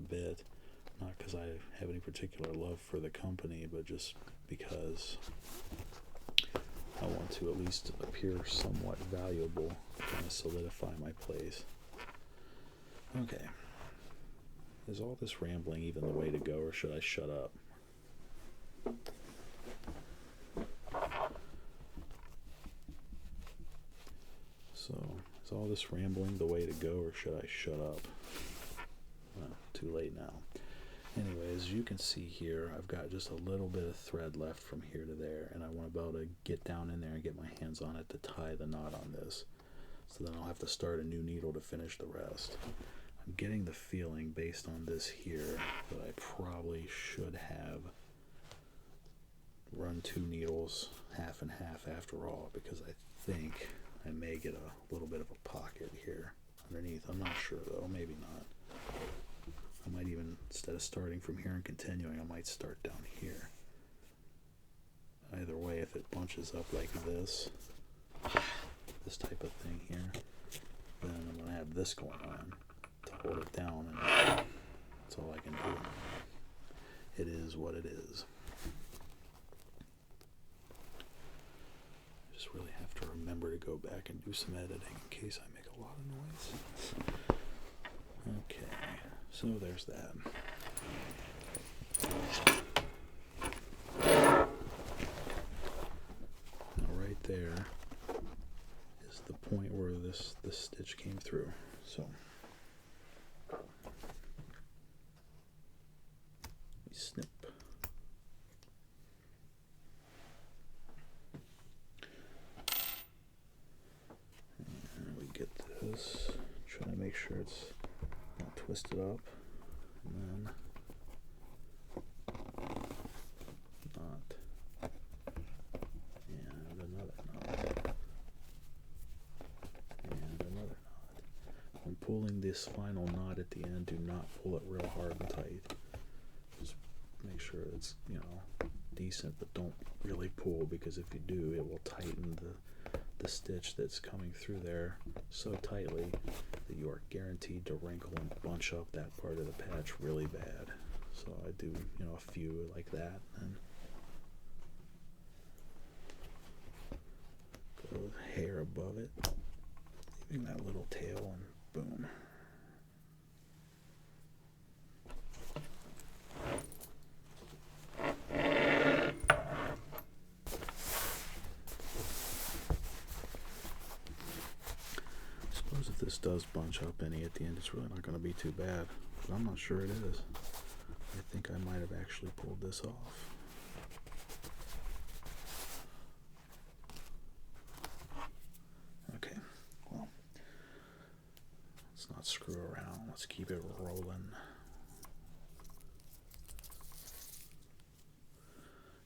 bit, not because I have any particular love for the company, but just because I want to at least appear somewhat valuable, kind of solidify my place. Okay. Is all this rambling even the way to go, or should I shut up? So, is all this rambling the way to go, or should I shut up? Well, too late now. Anyways, as you can see here, I've got just a little bit of thread left from here to there, and I want to be able to get down in there and get my hands on it to tie the knot on this. So then I'll have to start a new needle to finish the rest. I'm getting the feeling, based on this here, that I probably should have run 2 needles half and half after all, because I think I may get a little bit of a pocket here underneath. I'm not sure though, maybe not. I might even, instead of starting from here and continuing, I might start down here. Either way, if it bunches up like this type of thing here, then I'm going to have this going on to hold it down, and that's all I can do. It is what it is. I just really have to remember to go back and do some editing in case I make a lot of noise. Okay, so there's that. Now right there is the point where this stitch came through. So we snip. And we get this, try to make sure it's not twisted up, and then knot, and another knot, and another knot. When pulling this final knot at the end, do not pull it real hard and tight. Just make sure it's, decent, but don't really pull, because if you do, it will tighten the stitch that's coming through there so tightly that you are guaranteed to wrinkle and bunch up that part of the patch really bad. So I do, a few like that, and go hair above it, leaving that little tail, and boom. If this does bunch up any at the end, it's really not going to be too bad, but I'm not sure it is. I think I might have actually pulled this off. Okay, well, let's not screw around. Let's keep it rolling.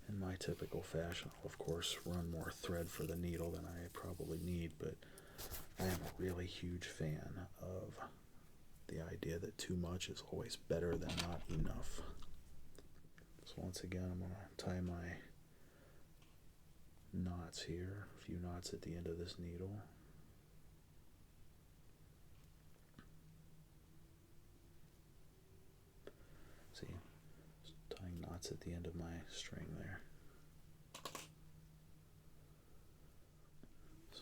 In my typical fashion, I'll of course run more thread for the needle than I probably need, but I am a really huge fan of the idea that too much is always better than not enough. So once again, I'm going to tie my knots here, a few knots at the end of this needle. See, just tying knots at the end of my string there.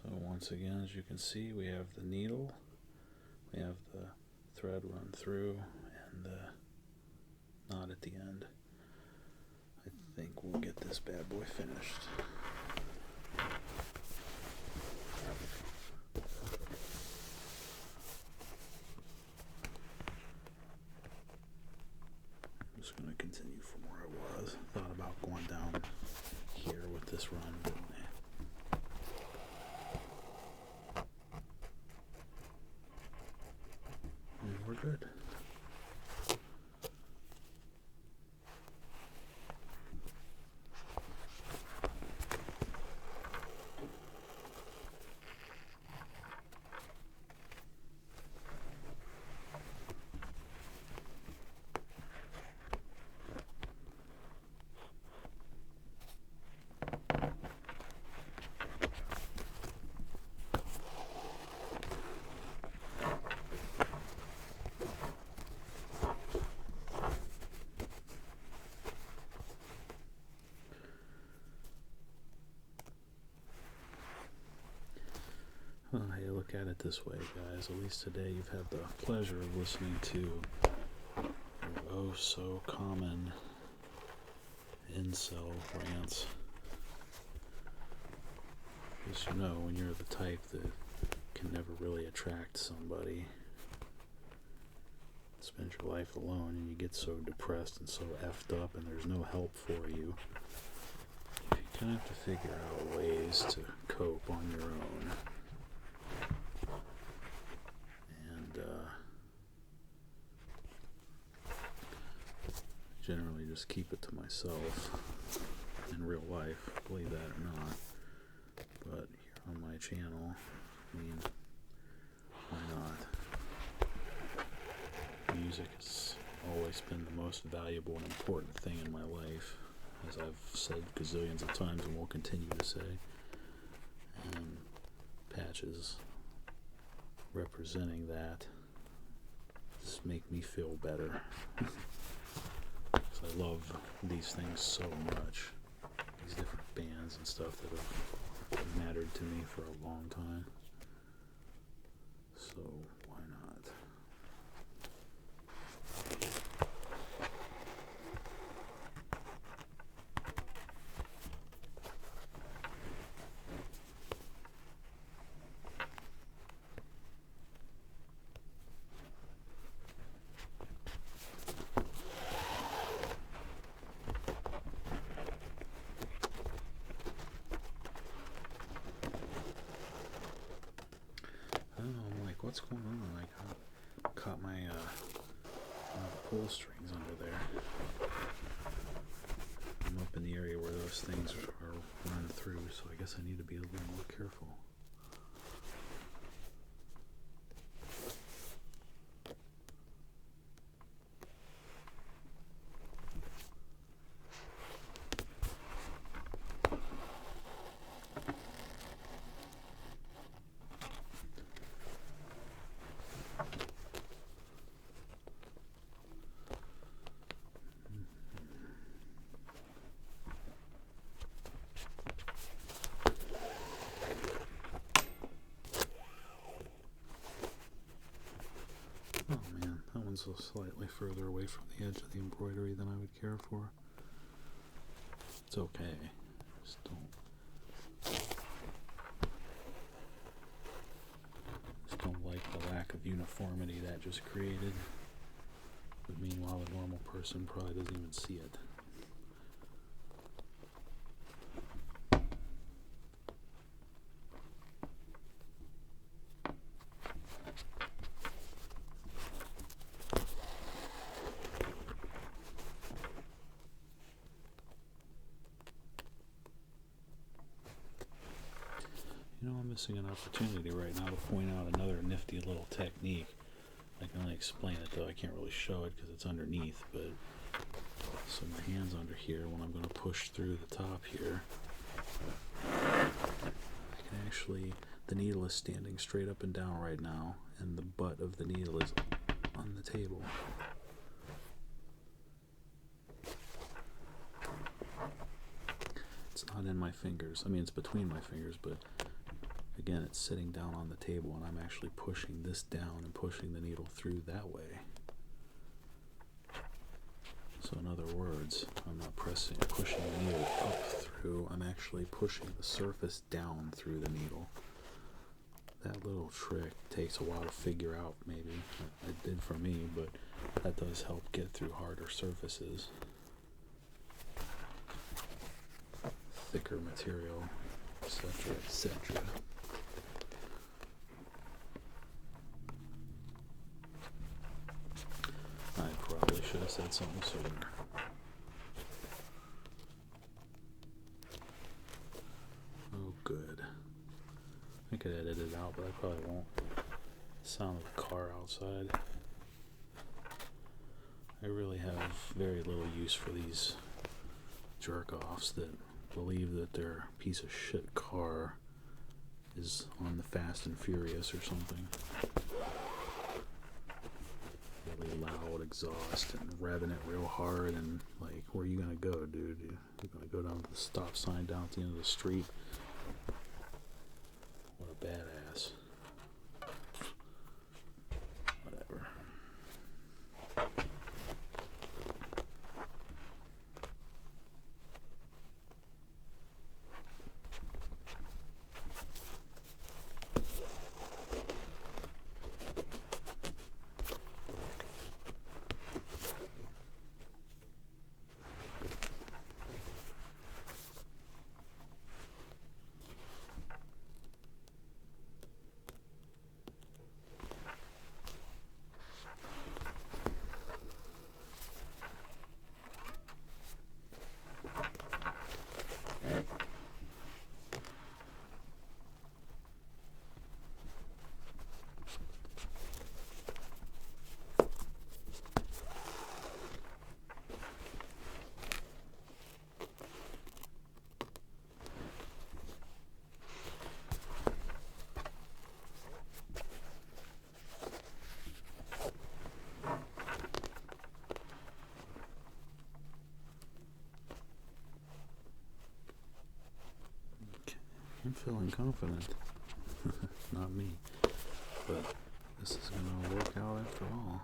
So once again, as you can see, we have the needle, we have the thread run through, and the knot at the end. I think we'll get this bad boy finished. I'm just going to continue from where I was. Thought about going down here with this run, but we're good. Well, hey, look at it this way, guys. At least today you've had the pleasure of listening to your oh so common incel rants. Because when you're the type that can never really attract somebody, spend your life alone, and you get so depressed and so effed up and there's no help for you, you kind of have to figure out ways to cope on your own. Generally just keep it to myself in real life, believe that or not. But here on my channel, I mean, why not? Music has always been the most valuable and important thing in my life, as I've said gazillions of times and will continue to say. And patches representing that just make me feel better. Because I love these things so much. These different bands and stuff that have mattered to me for a long time. So why not? What's going on? I caught my pull strings under there. I'm up in the area where those things are run through, so I guess I need to be a little more careful. Oh man, that one's so slightly further away from the edge of the embroidery than I would care for. It's okay. Just don't like the lack of uniformity that just created. But meanwhile, a normal person probably doesn't even see it. I'm missing an opportunity right now to point out another nifty little technique. I can only explain it though, I can't really show it because it's underneath, but so my hand's under here when I'm going to push through the top here. I can actually, the needle is standing straight up and down right now, and the butt of the needle is on the table. It's not in my fingers. I mean, it's between my fingers, but again, it's sitting down on the table, and I'm actually pushing this down and pushing the needle through that way. So in other words, I'm not pushing the needle up through, I'm actually pushing the surface down through the needle. That little trick takes a while to figure out, maybe. It did for me, but that does help get through harder surfaces. Thicker material, etc., etc. I probably should have said something sooner. Oh, good. I could edit it out, but I probably won't. The sound of the car outside. I really have very little use for these jerk-offs that believe that their piece of shit car is on the Fast and Furious or something. Really loud exhaust and revving it real hard, and like, where are you gonna go, dude? You're gonna go down to the stop sign down at the end of the street? What a badass. Whatever. I'm feeling confident. Not me. But this is gonna work out after all.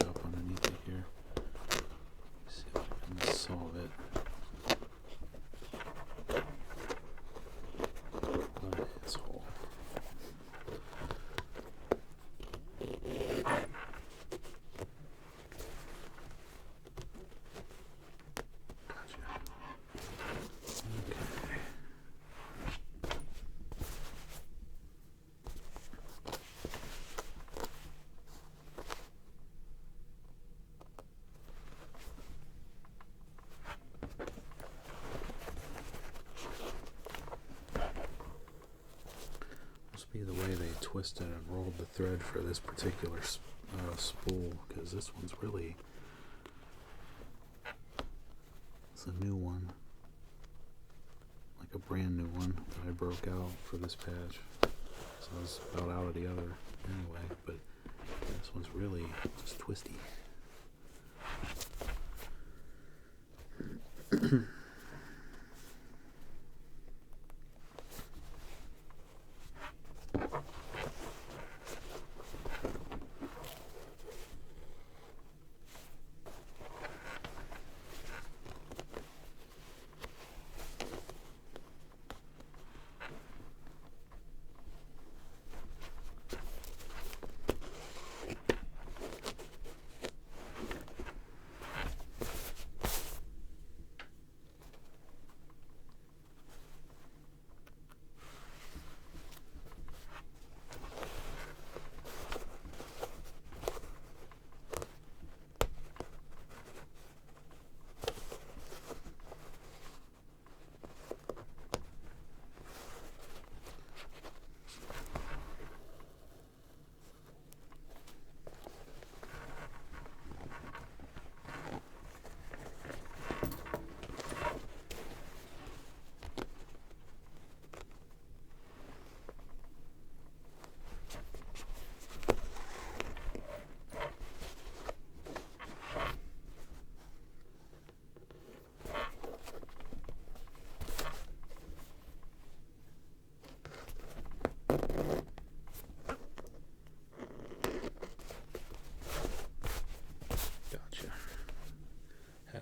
Up underneath it here. See if I can solve it. What an asshole. Gotcha. Okay. Be the way they twisted and rolled the thread for this particular spool, because this one's really, it's a new one, like a brand new one that I broke out for this patch, so I was about out of the other anyway, but this one's really just twisty.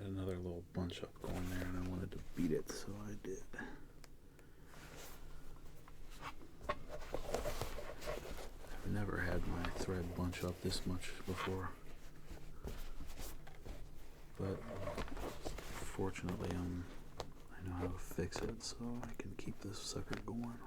Another little bunch up going there, and I wanted to beat it, so I did. I've never had my thread bunch up this much before, but fortunately I know how to fix it, so I can keep this sucker going.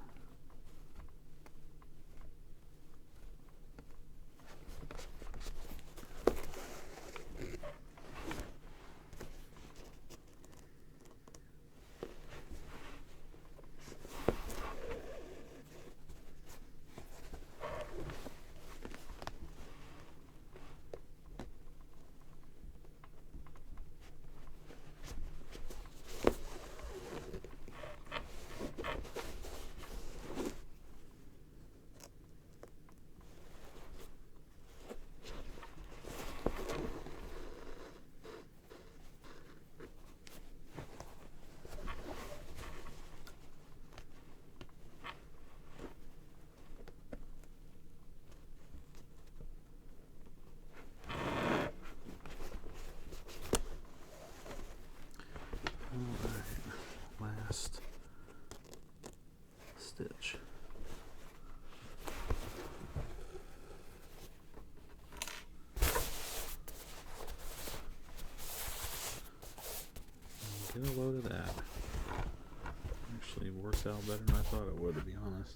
Last stitch. Get a load of that. actually worked out better than I thought it would, to be honest.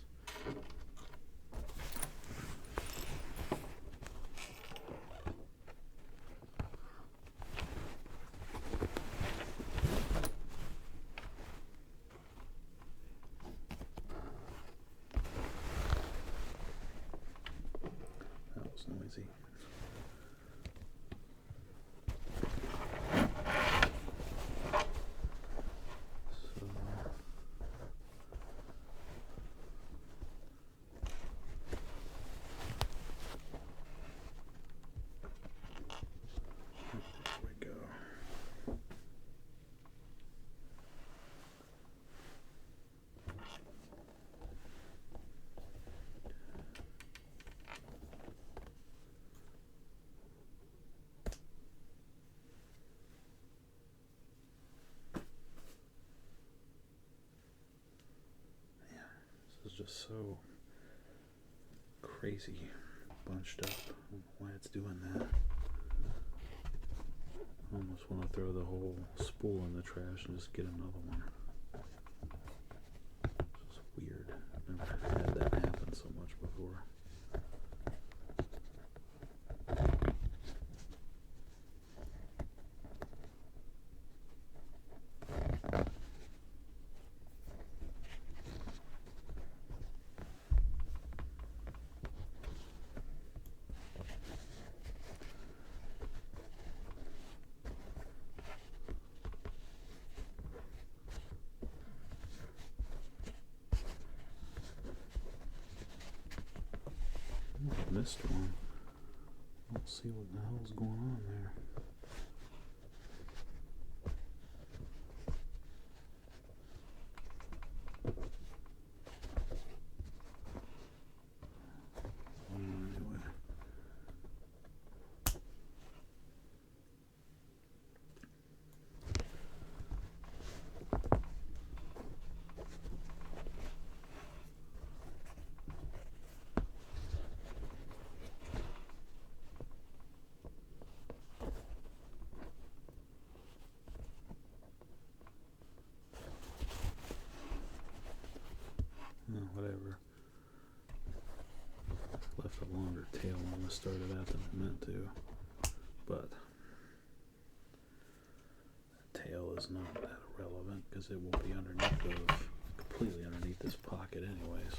That was noisy. This is just so crazy bunched up. I don't know why it's doing that. I almost want to throw the whole spool in the trash and just get another one. It's just weird. I've never had that happen so much before. I missed one. Let's see what the hell's going on there. Anyway. Whatever. Left a longer tail on the start of that than I meant to, but the tail is not that relevant because it will be completely underneath this pocket anyway. So.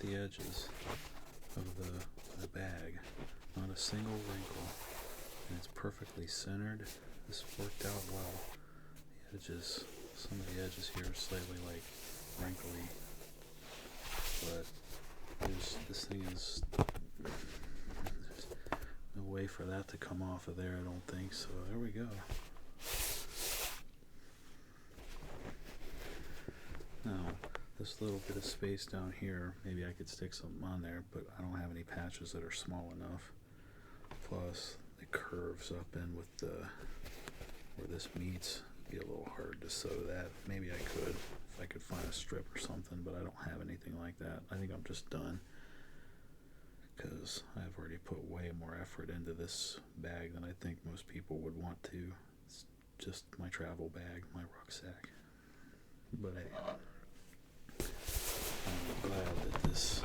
Edges of the bag, not a single wrinkle, and it's perfectly centered. This worked out well. The edges, some of the edges here are slightly like wrinkly, but this thing is, there's no way for that to come off of there, I don't think, so there we go. Now, this little bit of space down here, maybe I could stick something on there, but I don't have any patches that are small enough. Plus, it curves up in with where this meets. It'd be a little hard to sew that. Maybe I could, if I could find a strip or something, but I don't have anything like that. I think I'm just done, because I've already put way more effort into this bag than I think most people would want to. It's just my travel bag, my rucksack. But I'm glad that this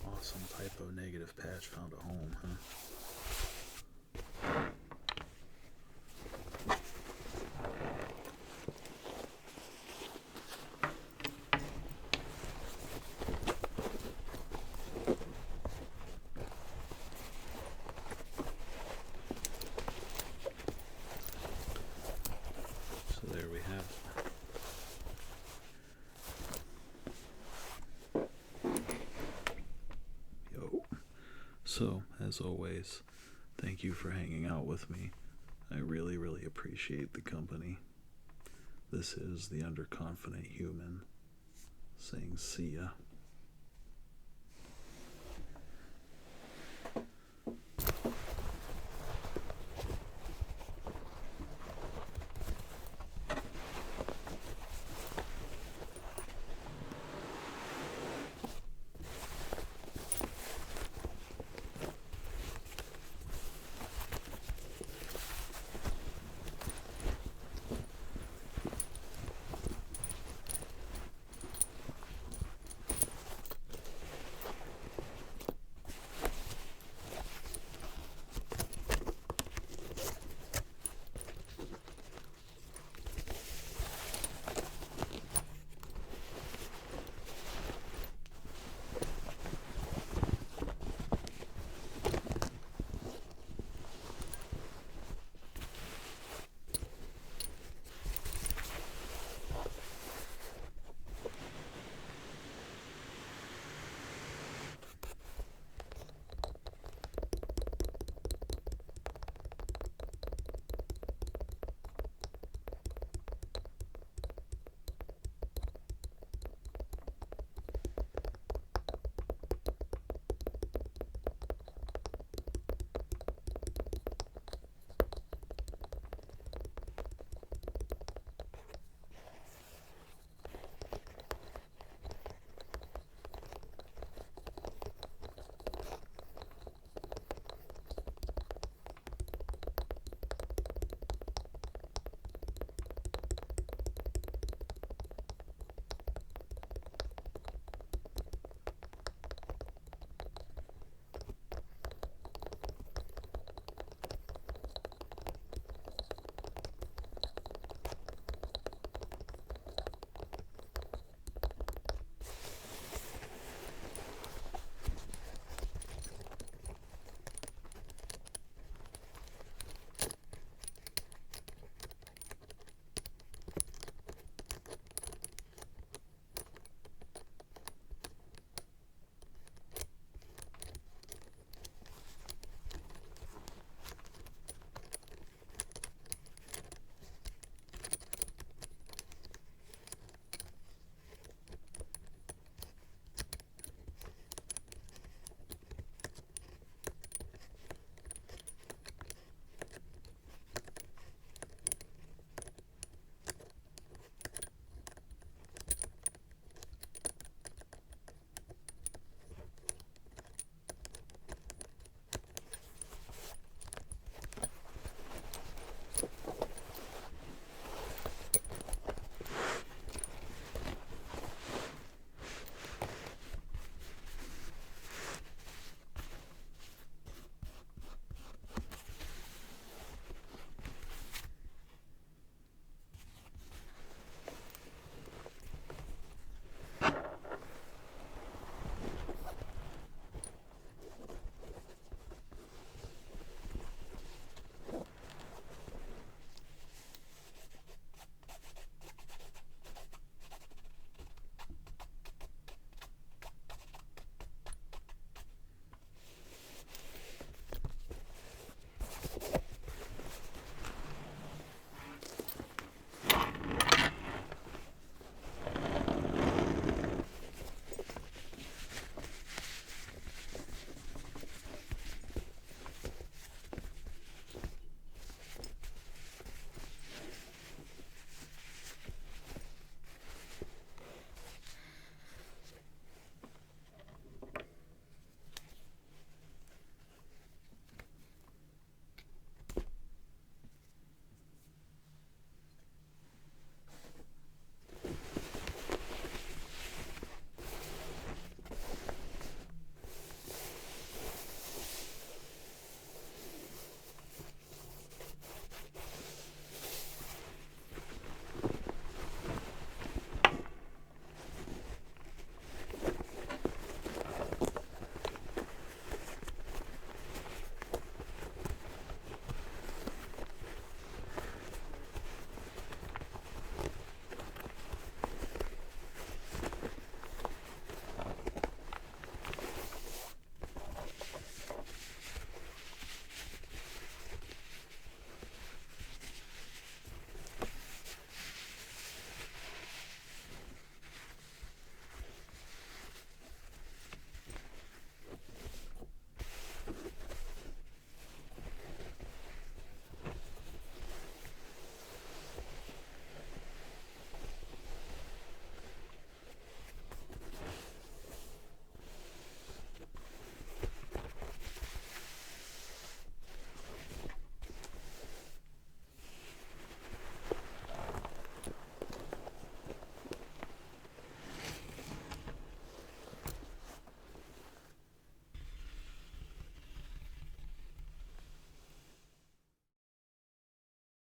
awesome typo negative patch found a home, huh? So there So, as always, thank you for hanging out with me. I really, really appreciate the company. This is the Underconfident Human saying see ya.